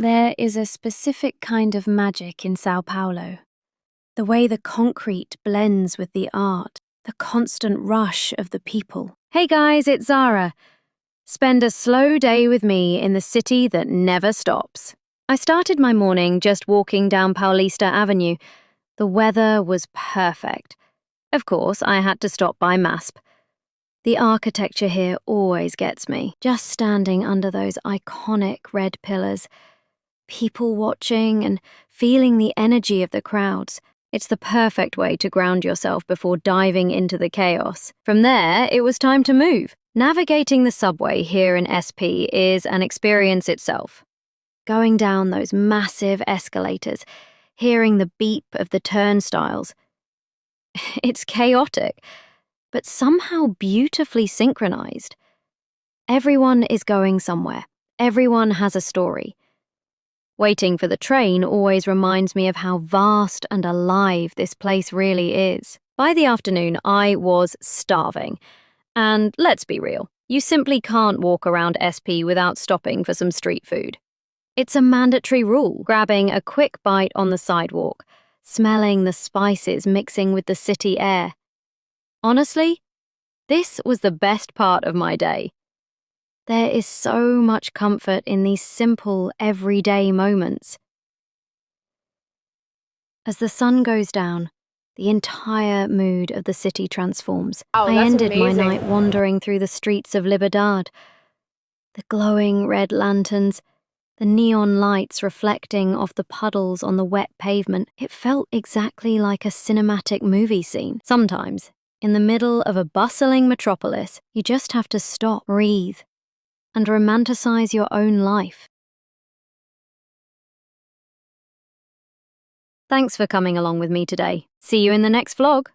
There is a specific kind of magic in Sao Paulo. The way the concrete blends with the art, the constant rush of the people. Hey guys, it's Zara. Spend a slow day with me in the city that never stops. I started my morning just walking down Paulista Avenue. The weather was perfect. Of course, I had to stop by MASP. The architecture here always gets me, just standing under those iconic red pillars, people watching and feeling the energy of the crowds. It's the perfect way to ground yourself before diving into the chaos. From there, it was time to move. Navigating the subway here in SP is an experience itself. Going down those massive escalators, hearing the beep of the turnstiles. It's chaotic, but somehow beautifully synchronized. Everyone is going somewhere. Everyone has a story. Waiting for the train always reminds me of how vast and alive this place really is. By the afternoon, I was starving. And let's be real, you simply can't walk around SP without stopping for some street food. It's a mandatory rule, grabbing a quick bite on the sidewalk, smelling the spices mixing with the city air. Honestly, this was the best part of my day. There is so much comfort in these simple, everyday moments. As the sun goes down, the entire mood of the city transforms. I ended my night wandering through the streets of Liberdade. The glowing red lanterns, the neon lights reflecting off the puddles on the wet pavement, it felt exactly like a cinematic movie scene. Sometimes, in the middle of a bustling metropolis, you just have to stop, breathe, and romanticize your own life. Thanks for coming along with me today. See you in the next vlog.